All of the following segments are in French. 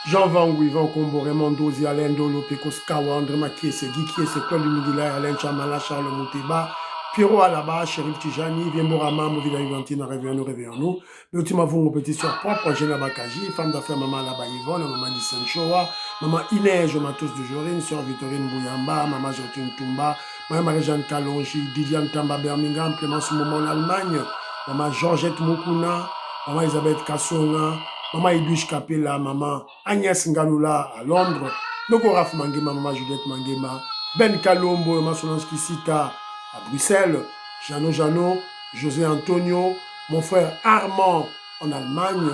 Jean Van Guivan, Combo, Raymond Dozi, Alain Dolo, Pecos Kawa, André Makiese, Guy Kiese, Claude Mugila, Alain Chamala, Charles Mouteba, Pierrot Alaba, Chérif Tijani, Viemborama, Movida Yvantine, réveillons-nous, réveillons-nous. Mais ultima vous, petit soeur propre, Géna Bakaji, femme d'affaires, maman Alaba Yvonne, maman Nissan Showa, maman Inès, Jomatos de Jorine, sœur Victorine Bouyamba, maman Jotine Tumba, maman Marie-Jeanne Kalonji, Didiane Tamba Birmingham, Clémence Momo en Allemagne, maman Georgette Mukuna, maman Elisabeth Kassonga, maman Edwige Kapela, maman Agnès Ngalula à Londres, Noko Raf Mangema, maman Juliette Mangema, Ben Kalombo, maman Solange Kisita à Bruxelles, Jano, José Antonio, mon frère Armand en Allemagne,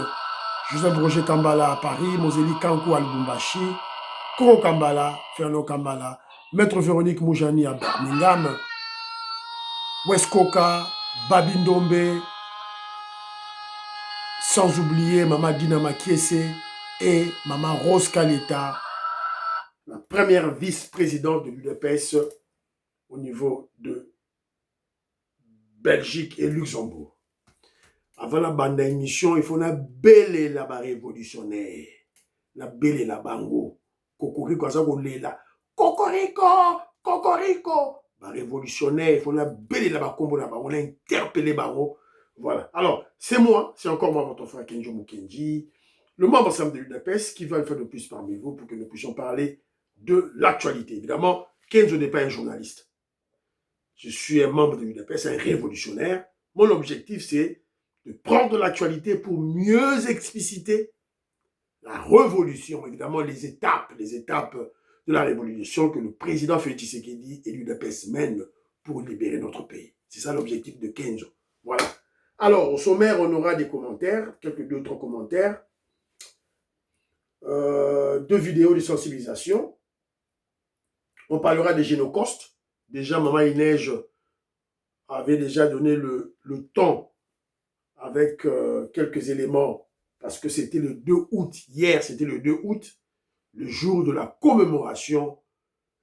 Joseph Roger Kambala à Paris, Moseli Kankou à Lubumbashi, Koro Kambala, Fernand Kambala, Maître Véronique Moujani à Birmingham, West Coca, Babindombe, sans oublier Maman Dina Makiese et Maman Rose Kaleta, la première vice-présidente de l'UDPS au niveau de Belgique et Luxembourg. Avant la bande d'émission, il faut la belle la révolutionnaire, la belle la bango, cocorico, ça qu'on est là, cocorico, la révolutionnaire, il faut la belle la combo là-bas, on a interpellé bango. Voilà. Alors, c'est moi, c'est encore moi, votre frère Kenjo Mukenji, le membre ensemble de l'UDPS, qui va le faire de plus parmi vous pour que nous puissions parler de l'actualité. Évidemment, Kenjo n'est pas un journaliste. Je suis un membre de l'UDPS, un révolutionnaire. Mon objectif, c'est de prendre l'actualité pour mieux expliciter la révolution, évidemment, les étapes de la révolution que le président Félix Tshisekedi et l'UDPS mènent pour libérer notre pays. C'est ça l'objectif de Kenjo. Voilà. Alors, au sommaire, on aura des commentaires, quelques d'autres commentaires, 2 vidéos de sensibilisation. On parlera des génocosts. Déjà, Maman Inège avait déjà donné le temps avec quelques éléments, parce que c'était le 2 août. Hier, c'était le 2 août, le jour de la commémoration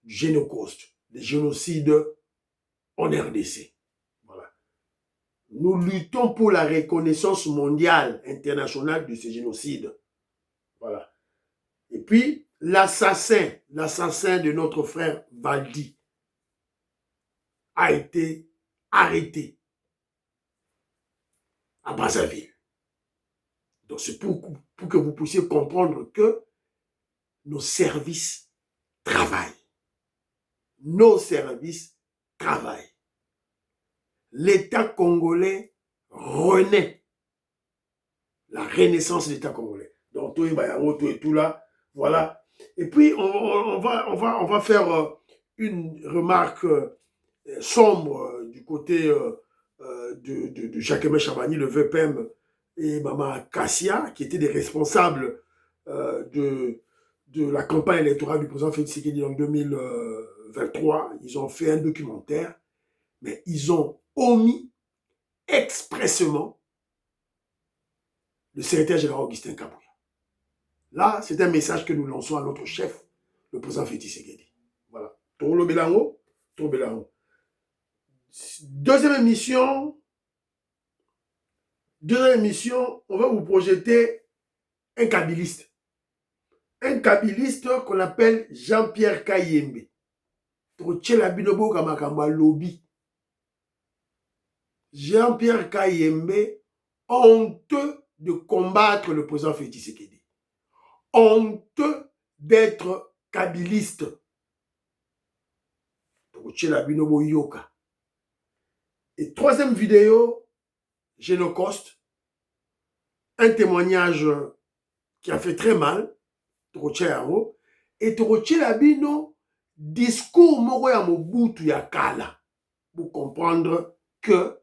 du génocauste, des génocides en RDC. Voilà. Nous luttons pour la reconnaissance mondiale, internationale de ces génocides. Voilà. Et puis, l'assassin de notre frère Valdi a été arrêté à Brazzaville. Donc, c'est pour que vous puissiez comprendre que nos services travaillent. Nos services travaillent. L'État congolais renaît. La renaissance de l'État congolais. Donc, tout et tout là, voilà. Et puis, on va faire une remarque sombre du côté de Jacques Chabani, le VPM, et Maman Kassia, qui étaient des responsables de la campagne électorale du président Félix Tshisekedi en 2023. Ils ont fait un documentaire, mais ils ont omis expressément le secrétaire général Augustin Kabouya. Là, c'est un message que nous lançons à notre chef, le président Félix Tshisekedi. Voilà. Toro Belango. Deuxième émission, on va vous projeter un kabiliste. Un kabiliste qu'on appelle Jean-Pierre Kayembe. Jean-Pierre Kayembe, honteux de combattre le président Félix Tshisekedi. Honteux d'être kabiliste. Et troisième vidéo, Génocoste, un témoignage qui a fait très mal, et Labino, discours moko ya Mobutu ya kala, pour comprendre que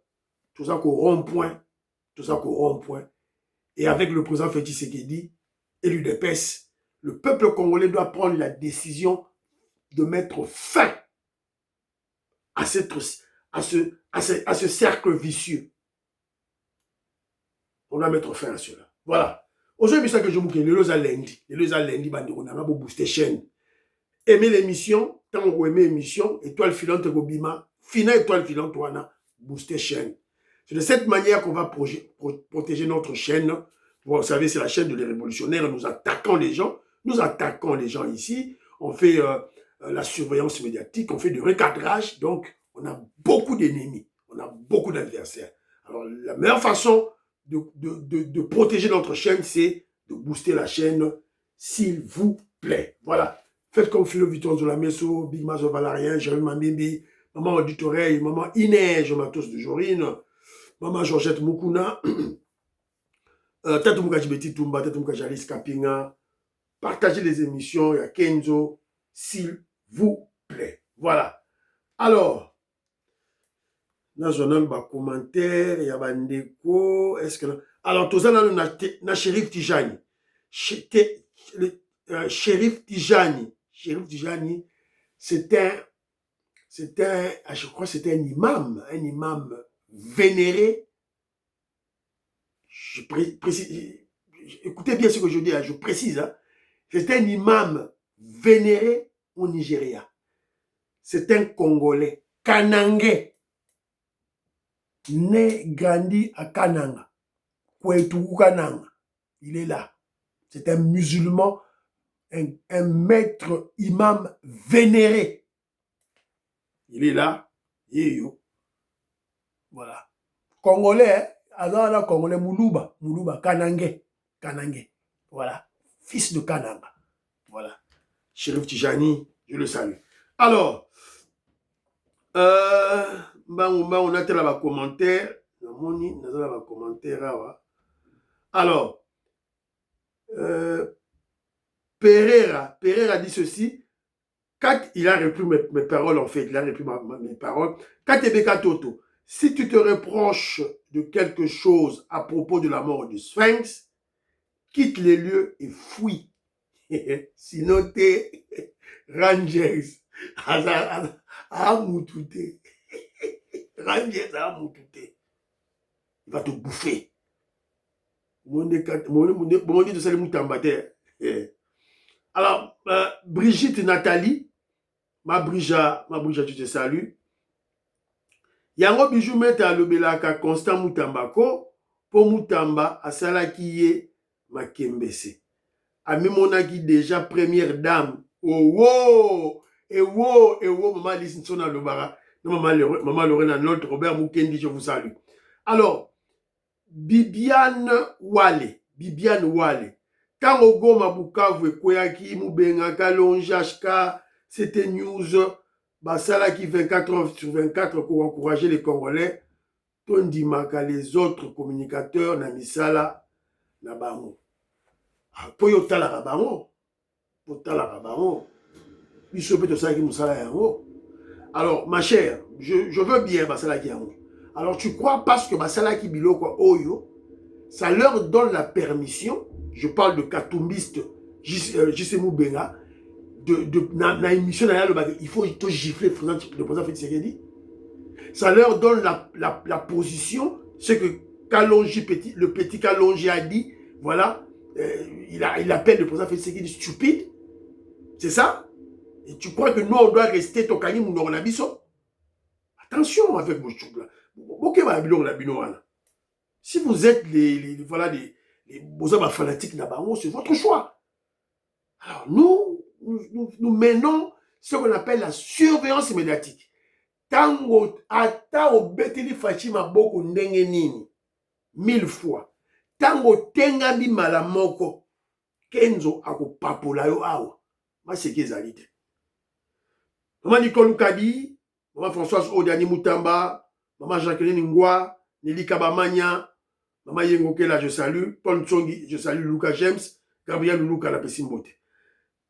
tout ça qu'au rond-point, et avec le président Félix Tshisekedi et l'UDPS, le peuple congolais doit prendre la décision de mettre fin à ce cercle vicieux. On doit mettre fin à cela. Voilà. Aujourd'hui, ça que je vous dis, lundi, on a booster chaîne. Aimez l'émission, tant que vous aimez l'émission, étoile filante Gobima, fina étoile filante Wana, booster chaîne. C'est de cette manière qu'on va protéger notre chaîne. Vous savez, c'est la chaîne de les révolutionnaires, nous attaquons les gens. Nous attaquons les gens ici, on fait la surveillance médiatique, on fait du recadrage, donc on a beaucoup d'ennemis, on a beaucoup d'adversaires. Alors la meilleure façon de protéger notre chaîne, c'est de booster la chaîne, s'il vous plaît. Voilà. Faites comme Philo Vuitton de la Messo, Big Mazo Valarien, Jérémy Mambimbi, Maman Auditoreille, Maman Inès Matos de Jorine, Maman Georgette Mukuna, Tatou Mukajibeti Tumba, Tatou Mukajalis Kapinga. Partagez les émissions, il y a Kenzo, s'il vous plaît. Voilà. Alors, dans un commentaire, il y a Bandeko, est-ce que... Alors, tout ça, na Shérif Tijani. Shérif Tijani. Shérif Tijani, c'est un, je crois que c'était un imam vénéré. Je précise, écoutez bien ce que je dis, je précise, hein. C'est un imam vénéré au Nigeria. C'est un Congolais, Kanangé, né, grandi à Kananga, Kouetou Kananga. Il est là. C'est un musulman, un maître imam vénéré. Il est là. Yeyo. Voilà. Congolais, alors Congolais, Moulouba, Kanangé. Voilà. Fils de Kananga. Voilà. Chérif Tijani, je le salue. Alors, on a tel commentaire. Alors, Pereira dit ceci. Il a repris mes paroles, en fait. Il a repris mes paroles. Katebeka Toto, si tu te reproches de quelque chose à propos de la mort du Sphinx, quitte les lieux et fuis. Sinon, t'es Rangers. Rangers, il va te bouffer. Alors, Brigitte Nathalie, ma Brija, tu te salue. Yango bijou meta lobelaka Constant Mutambako, pour Mutamba, asalaki ye makembese. Amimonaki déjà première dame. Oh, maman Lise Nsona Lobara. Maman Lorena Nolte, Robert Mukendi, je vous salue. Alors, Bibiane Wale. Tango Goma Bukavu Kweyaki, Mubenga, Kalonjashka, c'était news. Basala qui 24 heures sur 24 pour encourager les Congolais. Tondimaka les autres communicateurs, Namisala, Nabango. Po yo talaka bango. Alors, ma chère, je veux bien Basalaki Yango. Alors, tu crois parce que Basalaki Biloko Oyo, ça leur donne la permission, je parle de Katumbiste, Jisemu Benga, na émission, il faut gifler le président Félix Tshisekedi. Ça leur donne la position, ce que Kalonji, le petit Kalonji a dit, voilà, il appelle le président Félix Tshisekedi stupide. C'est ça? Et tu crois que nous, on doit rester Tokani Mounorabiso? Attention avec vos choux là. Si vous êtes les fanatiques Nabango, c'est votre choix. Alors nous menons ce qu'on appelle la surveillance médiatique. Tango ata obeteli fachima boko ndenge nini 1000 fois. Tango tengambi malamoko Kenzo akopapola yo awa. C'est qui ezalite. Maman Nicole Lukabi, maman Françoise Odiani Mutamba, maman Jacqueline Ngwa, Nelly Kabamania, maman Yengokela, je salue, Paul Tsongi, je salue Lucas James, Gabriel Luka la Pessimbote.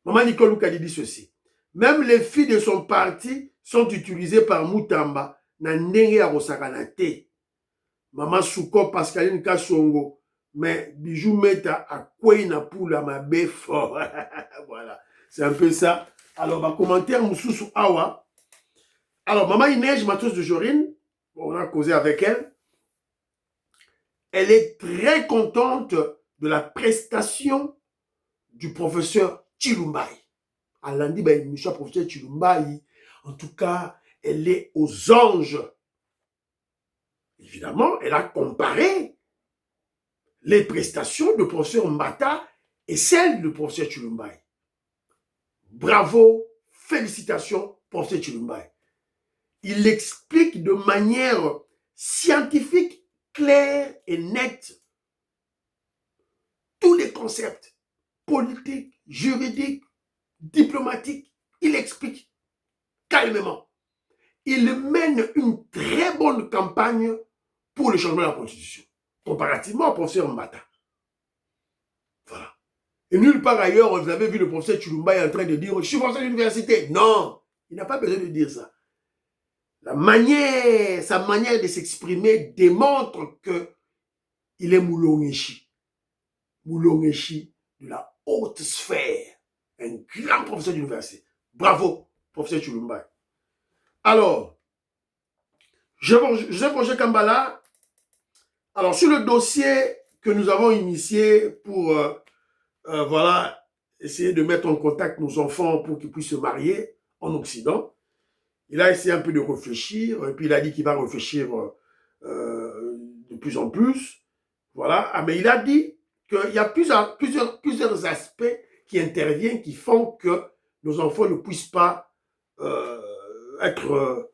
Maman Nicole Lukabi dit ceci. Même les filles de son parti sont utilisées par Mutamba na ndenge ya kosakana te. Maman Souko Pascaline Kasongo, mais Bijou Meta a quoi na poula ma fort. Voilà, c'est un peu ça. Alors, ma commentaire Moussoussou Awa. Alors, maman Inès Matos de Jorine, on a causé avec elle. Elle est très contente de la prestation du professeur Chilumbai. Elle a dit, monsieur le professeur Chilumbai, en tout cas, elle est aux anges. Évidemment, elle a comparé les prestations du professeur Mbata et celles du professeur Chilumbai. Bravo, félicitations, professeur Chilumba. Il explique de manière scientifique, claire et nette tous les concepts politiques, juridiques, diplomatiques. Il explique calmement. Il mène une très bonne campagne pour le changement de la Constitution, comparativement au professeur Mbata. Voilà. Et nulle part ailleurs, vous avez vu le professeur Chilumba en train de dire « Je suis professeur d'université ». Non, il n'a pas besoin de dire ça. Sa manière de s'exprimer démontre qu'il est Moulongechi. Moulongechi de la haute sphère. Un grand professeur d'université. Bravo, professeur Chilumba. Alors, Joseph Roger Kambala, alors sur le dossier que nous avons initié pour voilà, essayer de mettre en contact nos enfants pour qu'ils puissent se marier en Occident, il a essayé un peu de réfléchir, et puis il a dit qu'il va réfléchir de plus en plus. Voilà. Ah, mais il a dit qu'il y a plusieurs aspects qui interviennent, qui font que nos enfants ne puissent pas être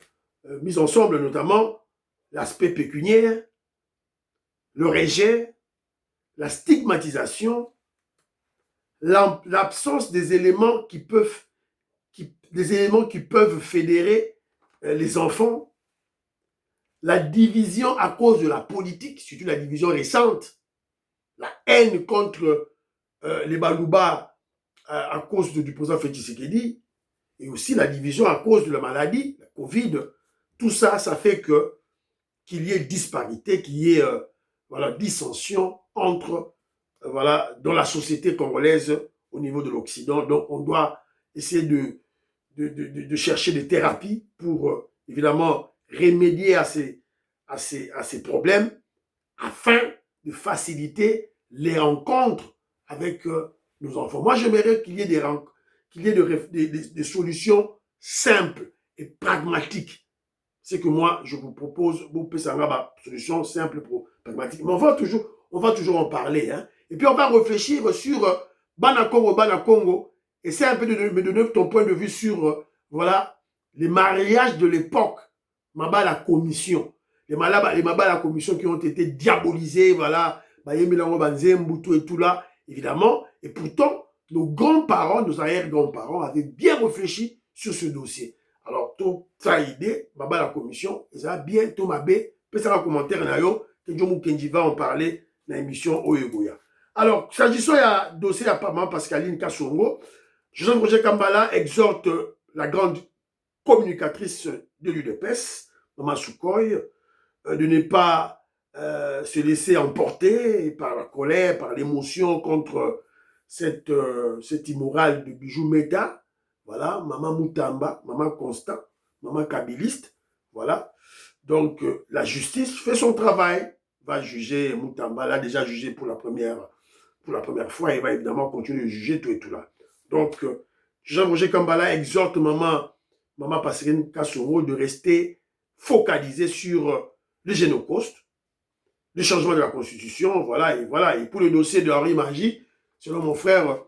mis ensemble, notamment l'aspect pécuniaire, le rejet, la stigmatisation, l'absence des éléments qui peuvent fédérer les enfants, la division à cause de la politique, surtout la division récente, la haine contre les Balouba à cause du président Félix Tshisekedi, et aussi la division à cause de la maladie, la Covid. Tout ça, ça fait qu'il y ait disparité, qu'il y ait voilà, dissension entre, voilà, dans la société congolaise au niveau de l'Occident. Donc, on doit essayer de chercher des thérapies pour, évidemment, remédier à ces problèmes afin de faciliter les rencontres avec nos enfants. Moi, j'aimerais qu'il y ait des solutions simples et pragmatiques. C'est que moi, je vous propose, vous pouvez savoir une solution simple et pragmatique. Mais on va toujours en parler. Hein. Et puis, on va réfléchir sur Bana Congo. Essaie un peu de me donner ton point de vue sur voilà, les mariages de l'époque. La commission. Les Mabala commission qui ont été diabolisés, voilà, et tout là, évidemment. Et pourtant, nos grands-parents, nos arrière-grands-parents avaient bien réfléchi sur ce dossier. Alors, tout ça idée, la commission, et ça a bien tout mabé, peut ça un commentaire nayo, que Djomou Kenji va en parler dans l'émission Oyegoya. Alors, s'agissant du dossier à Maman Pascaline Kassongo, Joseph Roger Kambala exhorte la grande communicatrice de l'UDPS, Maman Soukoy, de ne pas se laisser emporter par la colère, par l'émotion contre cette immorale de Bijou Meta. Voilà, Maman Moutamba, Maman Constant, Maman Kabiliste. Voilà. Donc, la justice fait son travail, va juger Moutamba, l'a déjà jugé pour la première fois, et va évidemment continuer de juger tout et tout là. Donc, Jean-Roger Kambala exhorte Maman Pascaline Kassongo de rester focalisé sur le génocauste, le changement de la Constitution, voilà, et pour le dossier de Henri Magie, selon mon frère,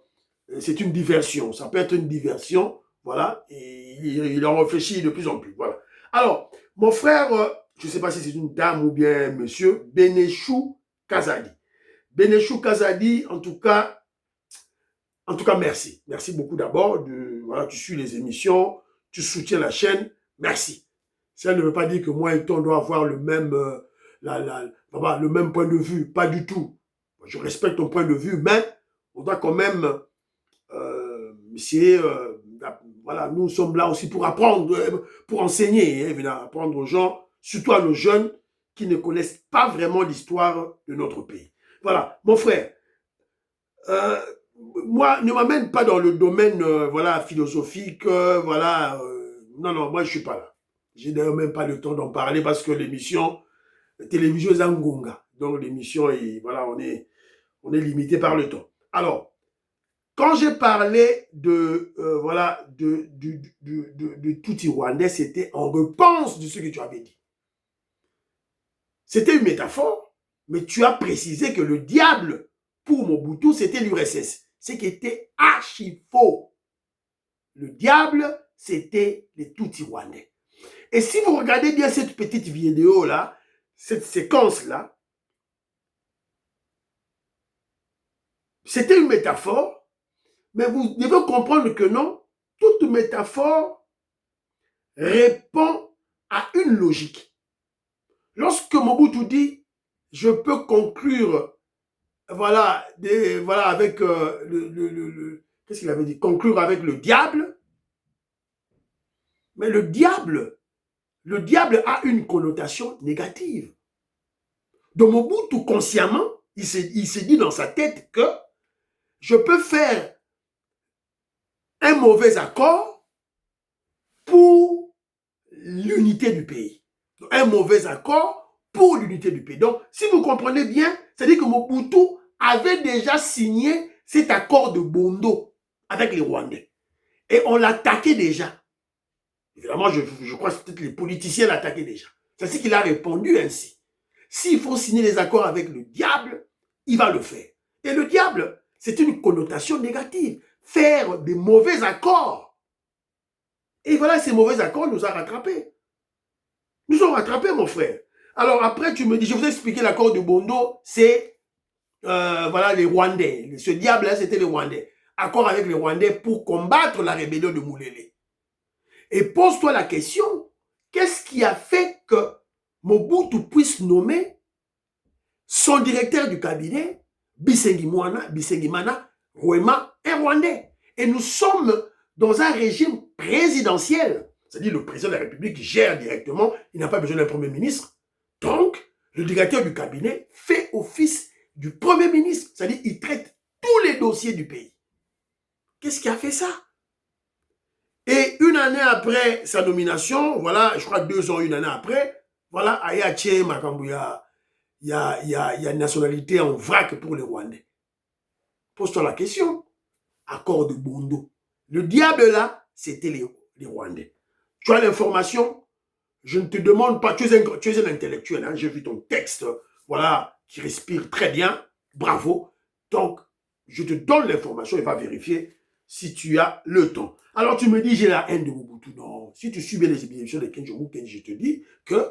c'est une diversion, ça peut être une diversion, voilà, et il en réfléchit de plus en plus, voilà. Alors, mon frère, je ne sais pas si c'est une dame ou bien monsieur, Benechou Kazadi. Benechou Kazadi, en tout cas, merci. Merci beaucoup d'abord, voilà, tu suis les émissions, tu soutiens la chaîne, merci. Ça ne veut pas dire que moi et toi, on doit avoir le même, le même point de vue. Pas du tout. Je respecte ton point de vue, mais on doit quand même essayer, voilà, nous sommes là aussi pour apprendre, pour enseigner, hein, évidemment, apprendre aux gens, surtout à nos jeunes qui ne connaissent pas vraiment l'histoire de notre pays. Voilà, mon frère, moi, ne m'amène pas dans le domaine voilà, philosophique, voilà, non, moi je ne suis pas là. J'ai d'ailleurs même pas le temps d'en parler parce que l'émission télévision est Ngonga. Donc l'émission, voilà, on est limité par le temps. Alors, quand j'ai parlé de voilà, de Tutsi Rwandais, c'était en réponse de ce que tu avais dit. C'était une métaphore, mais tu as précisé que le diable, pour Mobutu, c'était l'URSS. Ce qui était archi faux. le diable, c'était les Tutsis rwandais. Et si vous regardez bien cette petite vidéo-là, cette séquence-là, c'était une métaphore, mais vous devez comprendre que non, toute métaphore répond à une logique. Lorsque Mobutu dit, je peux conclure, voilà, avec qu'est-ce qu'il avait dit, conclure avec le diable, mais le diable a une connotation négative. Donc Mobutu, consciemment, il s'est dit dans sa tête que je peux faire un mauvais accord pour l'unité du pays. Un mauvais accord pour l'unité du pays. Donc, si vous comprenez bien, c'est-à-dire que Mobutu avait déjà signé cet accord de Bondo avec les Rwandais. Et on l'attaquait déjà. Évidemment, je crois que peut-être les politiciens l'attaquaient déjà. C'est ce qu'il a répondu ainsi. S'il faut signer les accords avec le diable, il va le faire. Et le diable, c'est une connotation négative. Faire des mauvais accords. Et voilà, ces mauvais accords nous ont rattrapés. Nous ont rattrapés, mon frère. Alors après, tu me dis, je vous ai expliqué l'accord de Bondo, c'est voilà, les Rwandais. Ce diable-là, c'était les Rwandais. Accord avec les Rwandais pour combattre la rébellion de Moulélé. Et pose-toi la question, qu'est-ce qui a fait que Mobutu puisse nommer son directeur du cabinet, Bisengimana Rwema, un Rwandais. Et nous sommes dans un régime présidentiel. C'est-à-dire le président de la République gère directement, il n'a pas besoin d'un premier ministre. Donc, le directeur du cabinet fait office du premier ministre. C'est-à-dire il traite tous les dossiers du pays. Qu'est-ce qui a fait ça? Et une année après sa nomination, voilà, je crois 2 ans, une année après, voilà, Ayache Makambouya, il y a une nationalité en vrac pour les Rwandais. Pose-toi la question. Accord de Bondo. Le diable là, c'était les Rwandais. Tu as l'information, je ne te demande pas, tu es un intellectuel, hein, j'ai vu ton texte, voilà, qui respire très bien, bravo. Donc, je te donne l'information et va vérifier si tu as le temps. Alors tu me dis, j'ai la haine de Mobutu. Non, si tu suis bien les émissions de Kenji Omukeng, je te dis que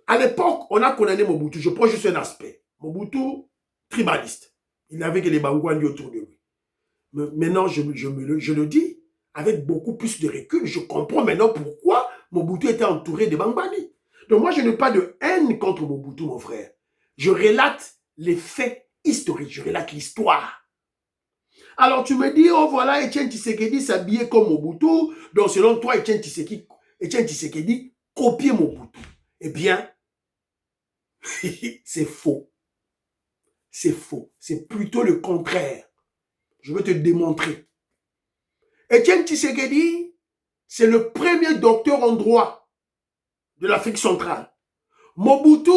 à l'époque, on a condamné Mobutu. Je prends juste un aspect. Mobutu, tribaliste. Il n'avait que les Bangwani autour de lui. Mais maintenant, je le dis avec beaucoup plus de recul. Je comprends maintenant pourquoi Mobutu était entouré de Bangwani. Donc moi, je n'ai pas de haine contre Mobutu, mon frère. Je relate les faits historiques. Je relate l'histoire. Alors tu me dis, oh voilà, Etienne Tshisekedi s'habillait comme Mobutu. Donc selon toi, Etienne Tshisekedi copiait Mobutu. Eh bien, c'est faux. C'est faux. C'est plutôt le contraire. Je vais te démontrer. Etienne Tshisekedi, c'est le premier docteur en droit de l'Afrique centrale. Mobutu,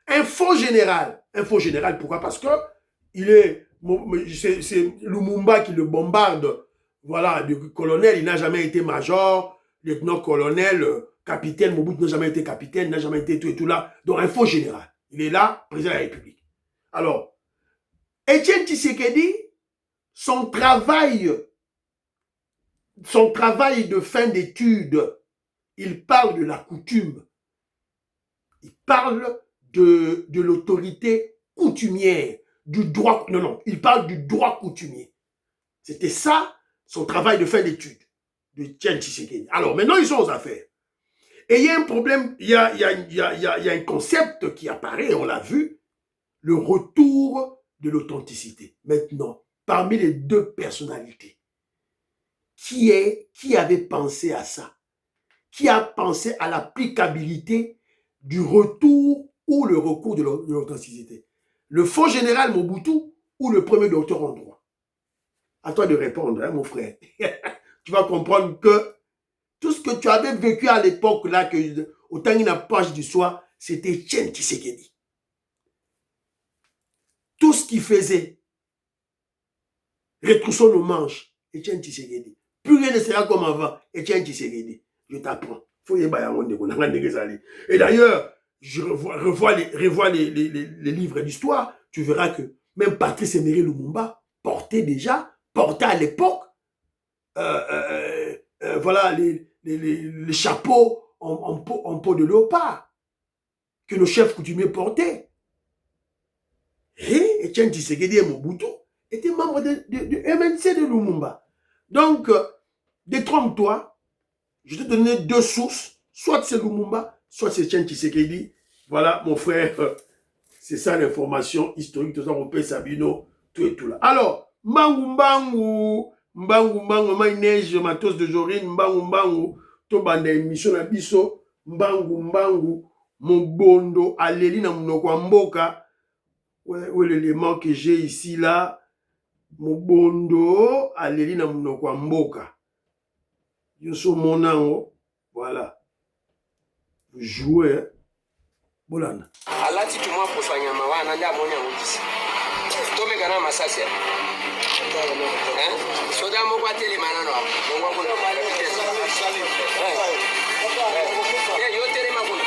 un faux général. Un faux général, pourquoi? Parce que c'est Lumumba qui le bombarde. Voilà, de colonel, il n'a jamais été major, lieutenant-colonel, capitaine. Mobutu n'a jamais été capitaine, n'a jamais été tout et tout là. Donc un faux général. Il est là, président de la République. Alors, Etienne Tshisekedi, son travail de fin d'études, il parle de la coutume. Il parle de l'autorité coutumière, du droit, non, il parle du droit coutumier. C'était ça, son travail de fin d'études, de Etienne Tshisekedi. Alors, maintenant, ils sont aux affaires. Et il y a un problème, il y a un concept qui apparaît, on l'a vu, le retour de l'authenticité. Maintenant, parmi les deux personnalités, qui avait pensé à ça? Qui a pensé à l'applicabilité du retour ou le recours de l'authenticité? Le faux général Mobutu ou le premier docteur en droit? À toi de répondre, hein, mon frère. Tu vas comprendre que tout ce que tu avais vécu à l'époque, là, que autant il n'a pas du soir, c'était Etienne Tshisekedi. Tout ce qu'il faisait, retroussons nos manches, Etienne Tshisekedi. Plus rien ne sera comme avant, Etienne Tshisekedi. Je t'apprends. Et d'ailleurs, je revois les livres d'histoire, tu verras que même Patrice Emery Lumumba portait à l'époque voilà, les chapeaux en peau de léopard que nos chefs coutumiers portaient. Et Etienne Tshisekedi et Mobutu étaient membres de MNC de Lumumba. Donc, détrompe-toi, je te donner deux sources, soit c'est Lumumba, soit c'est Etienne Tshisekedi. Voilà, mon frère, c'est ça l'information historique de Européen Sabino, tout et tout là. Alors, Mbangu, neige, matos de Jorine, Mbangu, to banda émission na biso, Mbangu, Mobondo, aleli na munoko mboka. Ouais, l'élément que j'ai ici là, Mobondo, aleli na munoko mboka. Yoso monango, voilà. Vous jouez, hein? Bolana. Alati tumwa posanya mawana nda monya ngudisi. Tome kana masasi. Soda mo kwa tele manano hapo. Ngwa kuna. Yo tele makuna.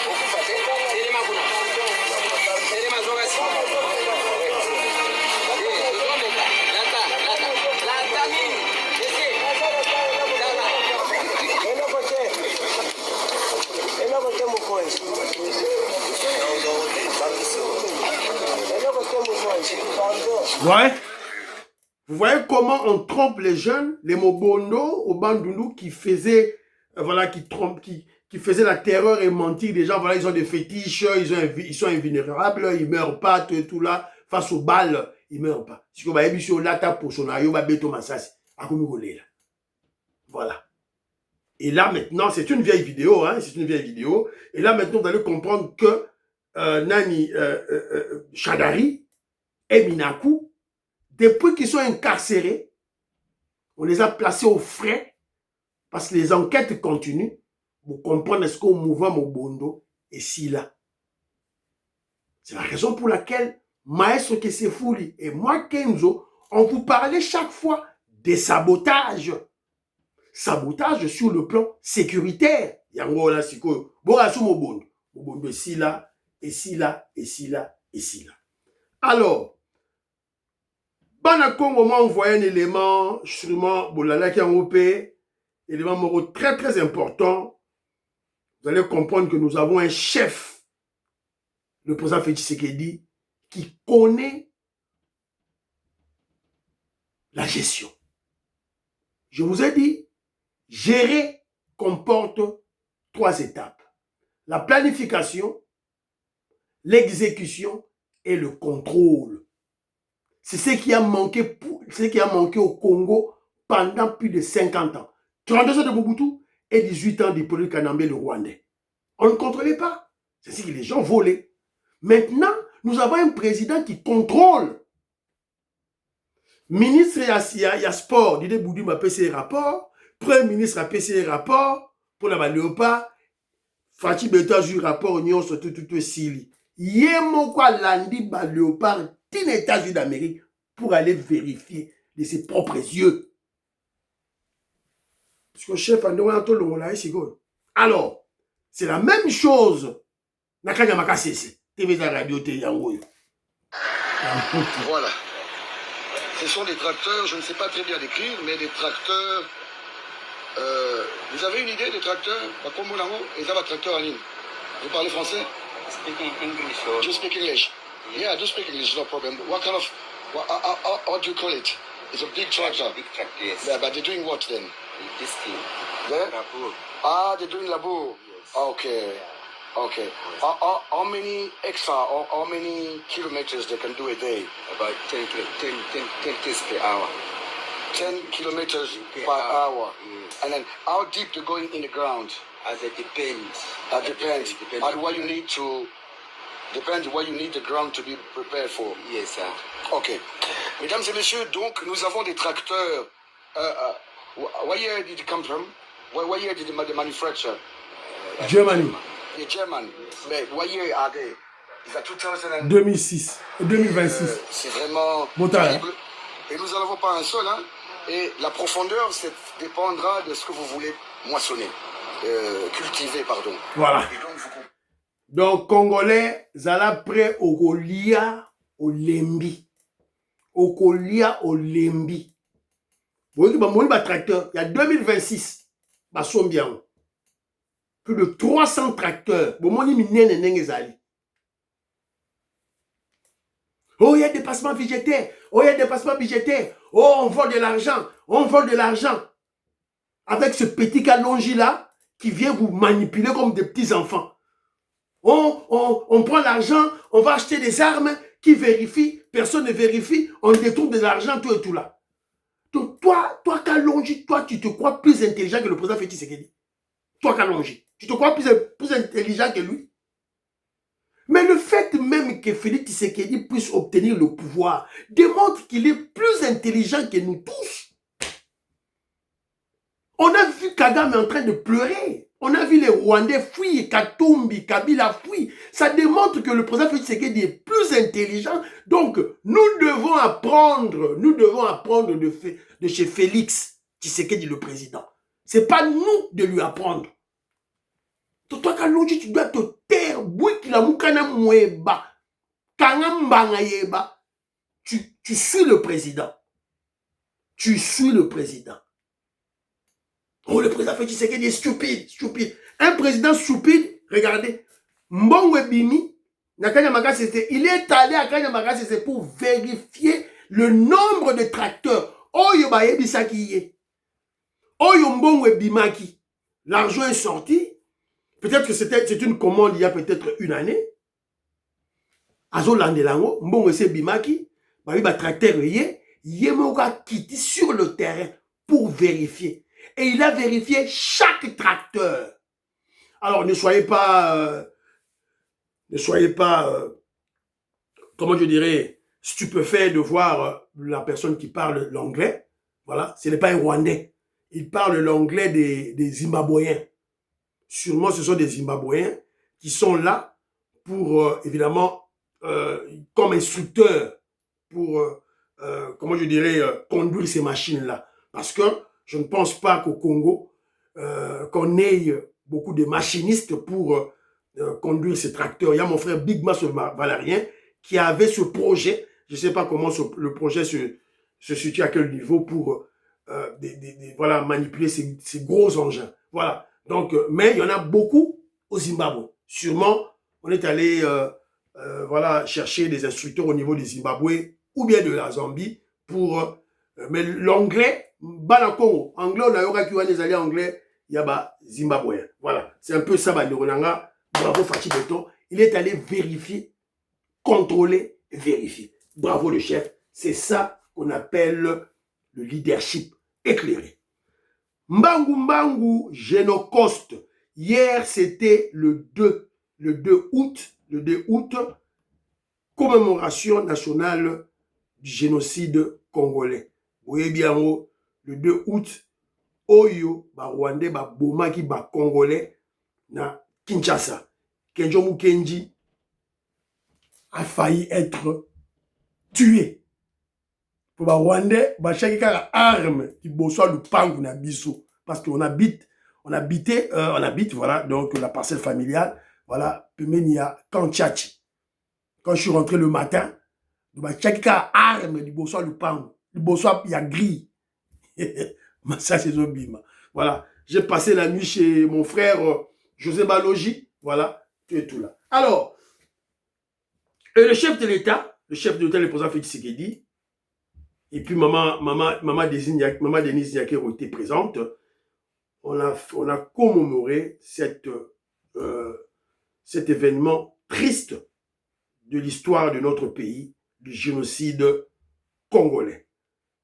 Okufa tele makuna. Tele mazoga si. Ouais. Vous voyez comment on trompe les jeunes, les Mobondo, au Bandundu qui faisaient, voilà, qui faisaient la terreur et mentir des gens. Voilà, ils ont des fétiches, ils sont invulnérables, ils meurent pas, tout là, face aux balles, ils meurent pas. Si vous avez sur lata pour son ayo, beto masasi, voilà. Et là maintenant, c'est une vieille vidéo, hein, c'est une vieille vidéo. Et là maintenant, vous allez comprendre que Nani Shadari et Minaku, depuis qu'ils sont incarcérés, on les a placés au frais parce que les enquêtes continuent pour comprendre ce qu'au mouvement Mobondo est si là. C'est la raison pour laquelle Maestro Kesefouli et moi Kenzo, on vous parlait chaque fois des sabotages. Sabotage sur le plan sécuritaire. Yango là, siko, borasu Mobondo. Mobondo est si là, et si là, et si là, et si là. Alors, Bana Congo m'a envoyé un élément, sûrement, Bolala qui a européen, élément très très important. Vous allez comprendre que nous avons un chef, le président Félix Tshisekedi, qui connaît la gestion. Je vous ai dit, gérer comporte 3 étapes. La planification, l'exécution et le contrôle. C'est ce qui a manqué au Congo pendant plus de 50 ans. 32 ans de Mobutu et 18 ans d'Hippolyte Kanambe, le Rwandais. On ne contrôlait pas. C'est ce que les gens volaient. Maintenant, nous avons un président qui contrôle. Ministre, il y a sport. Didier Boudou m'a fait ses rapports. Premier ministre a fait ses rapports pour la Léopard. Fatih Beto a eu rapport union sur tout Sili. Yemo kwa landi ba Léopard aux États-Unis d'Amérique pour aller vérifier de ses propres yeux. Parce que le chef a dit, alors, c'est la même chose. Nakanyamaka cessé. TV radio Voilà. Ce sont des tracteurs, je ne sais pas très bien décrire, mais des tracteurs. Vous avez une idée des tracteurs? Ils ont un tracteur en ligne. Vous parlez français? Speaking English. You speak English? Yeah, I do speak English, no problem. What kind of, what do you call it? It's a big tractor. Big tractor, yes. Yeah, but they're doing what then? This thing. There? Labour. Ah, they're doing labour. Yes. Okay. Okay. How many extra or how many kilometers they can do a day? About 10 km per hour. 10 kilometers per hour. Yes. And then how deep they're going in the ground? As it depends. That depends. Depends And what you need to depends what you need the ground to be prepared for. Yes, sir. Ok. Mesdames et messieurs, donc nous avons des tracteurs. What year did it come from? What year did they manufacture? Germany. The German. Mais what year are they? Is that 2000 2006. 2026. C'est vraiment terrible. Et nous n'en avons pas un seul. Hein? Et la profondeur, dépendra de ce que vous voulez moissonner. Cultiver, pardon. Voilà. Donc, Congolais, zala prêt au Kolia, au Lembi. Au Kolia, au Lembi. tracteur, il y a 2026. Bien. Plus de 300 tracteurs. Oh, il y a dépassement budgétaire. Oh, il y a dépassement budgétaire. Oh, on vole de l'argent. On vole de l'argent. Avec ce petit calongi là qui vient vous manipuler comme des petits enfants. On prend l'argent, on va acheter des armes qui vérifient, personne ne vérifie, on détourne de l'argent, tout et tout là. Donc toi Kalonji, toi tu te crois plus intelligent que le président Félix Tshisekedi. Toi Kalonji, tu te crois plus intelligent que lui. Mais le fait même que Félix Tshisekedi puisse obtenir le pouvoir démontre qu'il est plus intelligent que nous tous. On a vu Kagame en train de pleurer. On a vu les Rwandais fuir, Katumbi, Kabila fuir. Ça démontre que le président Félix Tshisekedi est plus intelligent. Donc, nous devons apprendre de chez Félix Tshisekedi, le président. Ce n'est pas nous de lui apprendre. Toi, Kalonji, tu dois te taire. Tu suis le président. Tu suis le président. Oh, le président Félix Tshisekedi est stupide. Un président stupide, regardez. Mbongwe Bimi, il est allé à Kanyamaka pour vérifier le nombre de tracteurs. Oyo Bayebisaki ye. Oyo Mbongwe Bimaki. L'argent est sorti. Peut-être que c'est une commande il y a peut-être une année. Azo Landelango, Mbongwe se Bimaki. Bayi ba tracteur ye. Yemoka quitté sur le terrain pour vérifier. Et il a vérifié chaque tracteur. Alors, ne soyez pas, comment je dirais, stupéfait de voir la personne qui parle l'anglais. Voilà, ce n'est pas un Rwandais. Il parle l'anglais des Zimbabwéens. Sûrement, ce sont des Zimbabwéens qui sont là pour, évidemment, comme instructeurs, pour, comment je dirais, conduire ces machines-là. Parce que je ne pense pas qu'au Congo, qu'on ait beaucoup de machinistes pour conduire ces tracteurs. Il y a mon frère Big Mas Valérien qui avait ce projet. Je ne sais pas comment le projet se situe à quel niveau pour voilà, manipuler ces gros engins. Voilà. Donc, mais il y en a beaucoup au Zimbabwe. Sûrement, on est allé voilà, chercher des instructeurs au niveau du Zimbabwe ou bien de la Zambie pour... mais l'anglais, Congo, anglais, on a yoga qui va des alliés anglais, il y a Zimbabwe. Voilà, c'est un peu ça, bravo Fatih Beton. Il est allé vérifier, contrôler, vérifier. Bravo le chef. C'est ça qu'on appelle le leadership éclairé. Mbangu, Génocoste. Hier, c'était le 2 août, commémoration nationale du génocide congolais. Vous voyez bien, le 2 août, Oyo, Rwandais, Bomaki, Congolais, na Kinshasa. Kenjo Mukenji a failli être tué. Pour les Rwandais, chaque arme qui bosse le pangu na biso. Parce qu'on habite, voilà, donc la parcelle familiale, voilà, Pemenia, Kanchachi. Quand je suis rentré le matin, chaque arme qui bosse le pangu. Le bosse, il y a gris. Ça, c'est Zobima. Voilà. J'ai passé la nuit chez mon frère José Balogi. Voilà. Tout et tout là. Alors, le chef de l'État, le président Félix Tshisekedi, et puis maman Denise Nyakero était présente. On a commémoré cet événement triste de l'histoire de notre pays, du génocide congolais.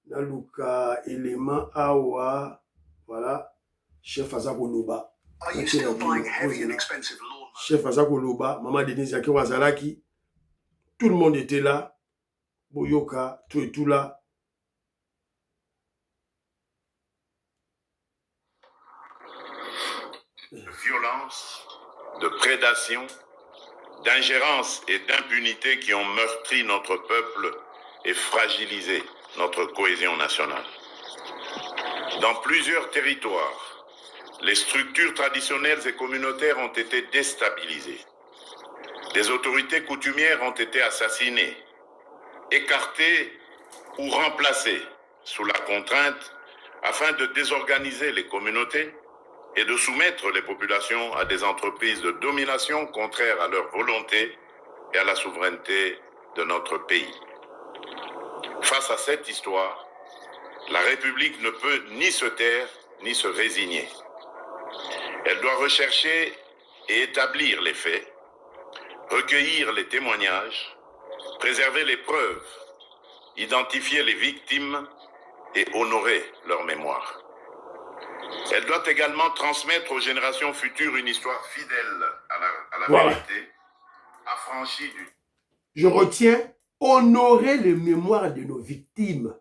Naluka, élément, awa, voilà, chef Azakoloba. Chef Azakoloba, maman Denise Yakero Azalaki, tout le monde était là, Boyoka, tout et tout là. De violence, de prédation, d'ingérence et d'impunité qui ont meurtri notre peuple et fragilisé notre cohésion nationale. Dans plusieurs territoires, les structures traditionnelles et communautaires ont été déstabilisées. Des autorités coutumières ont été assassinées, écartées ou remplacées sous la contrainte afin de désorganiser les communautés et de soumettre les populations à des entreprises de domination contraires à leur volonté et à la souveraineté de notre pays. Face à cette histoire, la République ne peut ni se taire ni se résigner. Elle doit rechercher et établir les faits, recueillir les témoignages, préserver les preuves, identifier les victimes et honorer leur mémoire. Elle doit également transmettre aux générations futures une histoire fidèle à la Voilà. vérité, affranchie du... Je retiens, honorer les mémoires de nos victimes.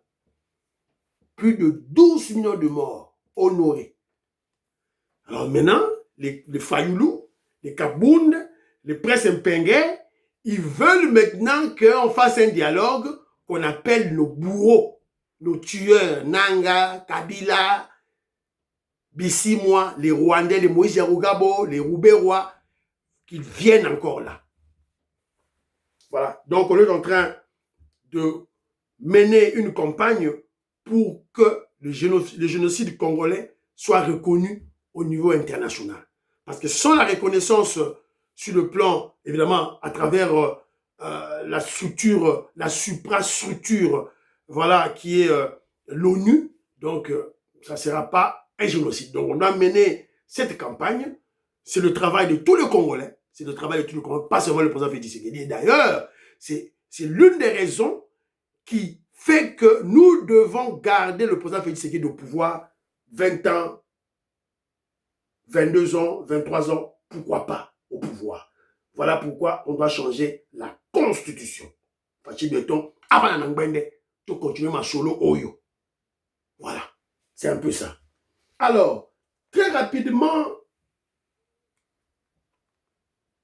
Plus de 12 millions de morts, honorés. Alors maintenant, les Fayoulou, les Kabound, les Presse Mpengé, ils veulent maintenant qu'on fasse un dialogue qu'on appelle nos bourreaux, nos tueurs, Nanga, Kabila, Bissimois, les Rwandais, les Moïse Yarugabo, les Roubérois, qu'ils viennent encore là. Voilà. Donc on est en train de mener une campagne pour que le génocide congolais soit reconnu au niveau international. Parce que sans la reconnaissance sur le plan, évidemment, à travers la structure, la suprastructure, voilà, qui est l'ONU, donc ça ne sera pas un génocide. Donc on doit mener cette campagne. C'est le travail de tous les Congolais. C'est le travail de tous les Congolais, pas seulement le président Félix Tshisekedi. D'ailleurs, c'est l'une des raisons qui fait que nous devons garder le président Félix Tshisekedi au pouvoir 20 ans, 22 ans, 23 ans, pourquoi pas au pouvoir. Voilà pourquoi on doit changer la constitution. Parce que avant la tout continuer ma solo oyo. Voilà, c'est un peu ça. Alors, très rapidement,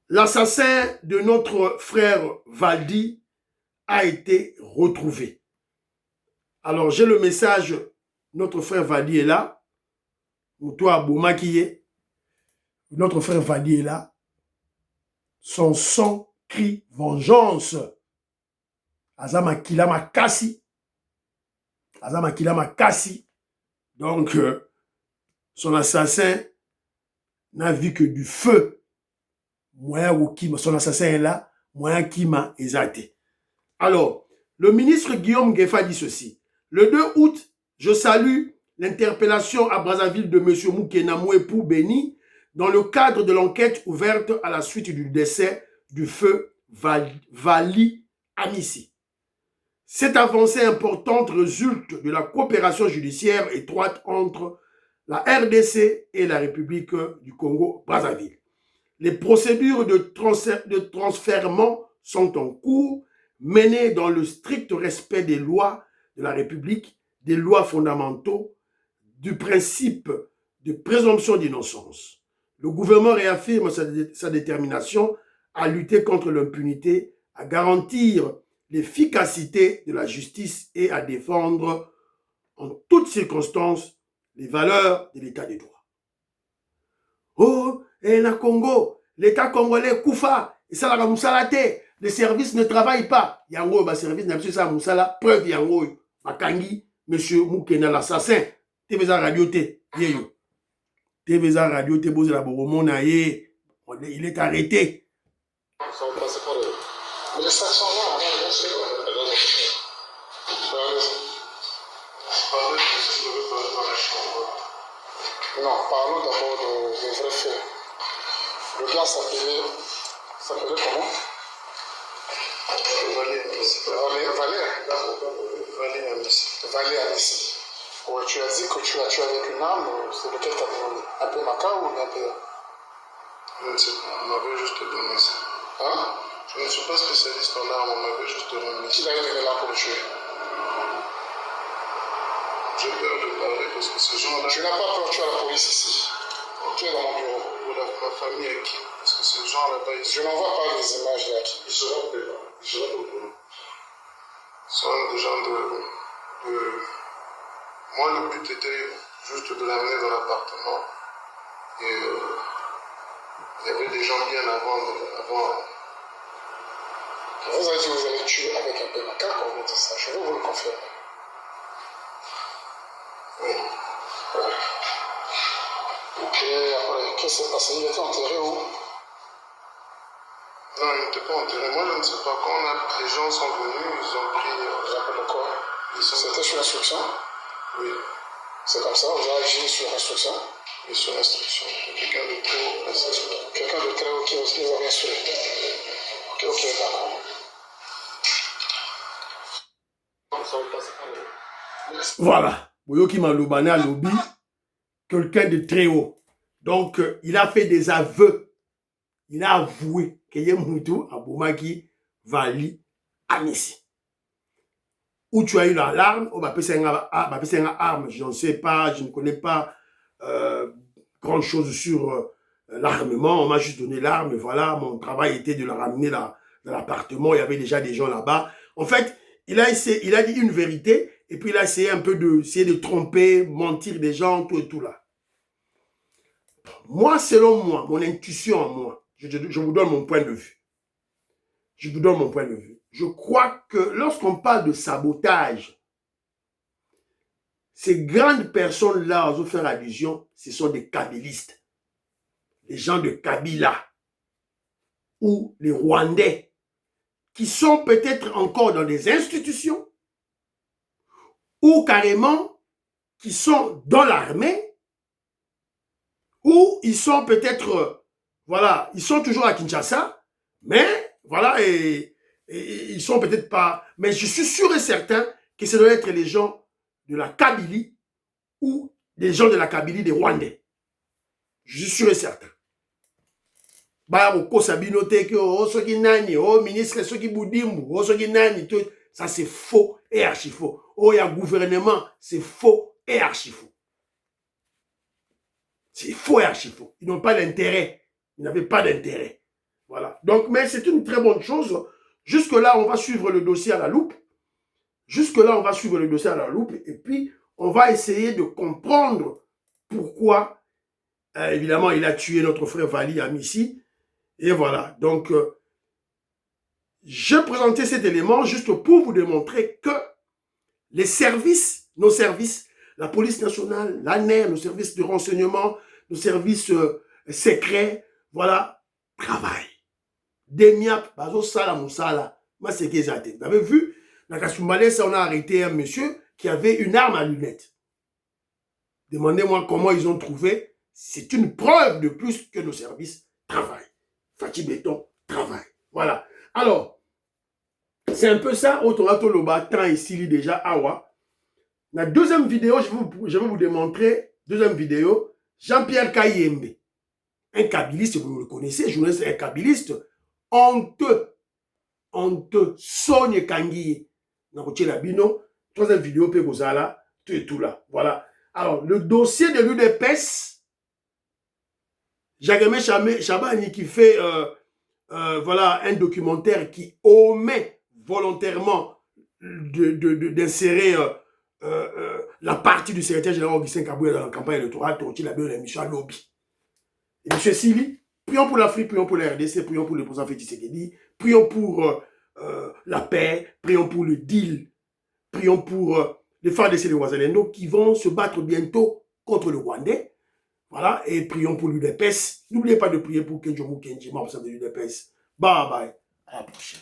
l'assassin de notre frère Valdi a été retrouvé. Alors, j'ai le message, notre frère Valdi est là. Toi, Boumakiye, notre frère Valdi est là. Son sang crie vengeance. Azama Kilama Kassi. Azama Kilama Kassi. Donc, son assassin n'a vu que du feu. Son assassin est là. Moyen Kima Ezate. Alors, le ministre Guillaume Ngefa dit ceci. Le 2 août, je salue l'interpellation à Brazzaville de M. Moukena Mouepou Beni dans le cadre de l'enquête ouverte à la suite du décès du feu Vali Amissi. Cette avancée importante résulte de la coopération judiciaire étroite entre la RDC et la République du Congo-Brazzaville. Les procédures de transfèrement sont en cours, menées dans le strict respect des lois de la République, des lois fondamentaux, du principe de présomption d'innocence. Le gouvernement réaffirme sa détermination à lutter contre l'impunité, à garantir l'efficacité de la justice et à défendre en toutes circonstances les valeurs de l'État de droit. Oh, et na Congo, l'État congolais Koufa, et ça la Moussalate, les services ne travaillent pas. Yango, ba service n'a pas ça Moussala, preuve Yango, Makangi, monsieur Moukena l'assassin, TVza Radio T, yeyo. TVza Radio T, Bozé la Boromona, il est arrêté. Mais les sacs sont là, c'est quoi? Non, parlons d'abord des vrais faits. Le gars s'appelait comment? Valé Amissi. Ouais, tu as dit que tu as tué avec une arme, c'est lequel t'as demandé? Un peu Maka ou un peu? Je ne sais pas, on m'avait juste donné ça. Hein? Je ne suis pas spécialiste en armes, on m'avait juste donné ça. Qui t'a donné là pour le tuer? J'ai peur de parler parce que ces gens-là... Tu n'as pas peur, tu as la police ici. Tu es dans mon bureau. Voilà, ma famille est qui? Parce que ces gens-là-bas, ils Je n'envoie pas les images là. Ils seront présents. Ils seront au courant. Ce sont des gens de... Moi, le but était juste de l'amener dans l'appartement. Et il y avait des gens bien avant. Vous avez dit que vous allez tuer avec un peu Maka quand vous dites ça. Je veux vous le confirmer. Oui. Et après, qu'est-ce qui s'est passé? Il était enterré où? Non, il n'était pas enterré. Moi, je ne sais pas. Quand les gens sont venus, ils ont pris... Vous appelez le corps? C'était sur instruction? Oui. C'est comme ça, vous avez agi sur instruction? Oui, sur instruction. Quelqu'un de très haut placé. Quelqu'un de très haut qui vous avait instruit? Ok, d'accord. Voilà. Boyoki Malobana Lobi, quelqu'un de très haut. Donc, il a fait des aveux. Il a avoué que Yemoutou Aboumaki Vali Anisi. Où tu as eu l'alarme, on va passer une arme, je ne sais pas, je ne connais pas grand chose sur l'armement, on m'a juste donné l'arme, voilà, mon travail était de la ramener dans l'appartement, il y avait déjà des gens là-bas. En fait, il a dit une vérité, et puis il a essayé un peu de tromper, mentir des gens, tout et tout là. Moi, selon moi, mon intuition en moi, je vous donne mon point de vue. Je vous donne mon point de vue. Je crois que lorsqu'on parle de sabotage, ces grandes personnes-là, on veut faire allusion, ce sont des kabylistes. Les gens de Kabila ou les Rwandais qui sont peut-être encore dans des institutions ou carrément qui sont dans l'armée ou ils sont peut-être, voilà, ils sont toujours à Kinshasa, mais voilà, et ils sont peut-être pas, mais je suis sûr et certain que ça doit être les gens de la Kabylie ou des gens de la Kabylie des Rwandais. Je suis sûr et certain. Ça c'est faux et archi faux. Oh, il y a gouvernement, c'est faux et archi faux. C'est faux et archi faux. Ils n'ont pas d'intérêt. Ils n'avaient pas d'intérêt. Voilà. Donc, mais c'est une très bonne chose. Jusque-là, on va suivre le dossier à la loupe. Jusque-là, on va suivre le dossier à la loupe. Et puis, on va essayer de comprendre pourquoi, évidemment, il a tué notre frère Vali Amissi. Et voilà. Donc, j'ai présenté cet élément juste pour vous démontrer que les services, nos services, la police nationale, l'ANER, nos services de renseignement, nos services secrets, voilà, travaillent. Demiap, bazo sala moussala. Moi, c'est qu'ils ont. Vous avez vu, dans Kasumbalès, on a arrêté un monsieur qui avait une arme à lunettes. Demandez-moi comment ils ont trouvé. C'est une preuve de plus que nos services travaillent. Fatih Béton travaille. Voilà. Alors, c'est un peu ça. Otorato Loba, tant ici, déjà, awa. La deuxième vidéo, je vais vous démontrer, deuxième vidéo, Jean-Pierre Kayembe. Un kabiliste, vous le connaissez, journaliste, un kabiliste, honteux, Sogne Kangi. Troisième vidéo, Pegozala, tout et tout là. Voilà. Alors, le dossier de l'UDPS, Jagame Chabani qui fait voilà, un documentaire qui omet volontairement d'insérer la partie du secrétaire général Augustin Kabouya dans la campagne électorale, il a bien l'émission à lobby. Et M. Sili, prions pour l'Afrique, prions pour la RDC, prions pour le président Félix Tshisekedi, prions pour la paix, prions pour le deal, prions pour les FARDC et les Ouazalendo qui vont se battre bientôt contre le Rwandais. Voilà, et prions pour l'UDPS. N'oubliez pas de prier pour Kenjomu Kenji, membre de l'UDPS. Bye bye, à la prochaine.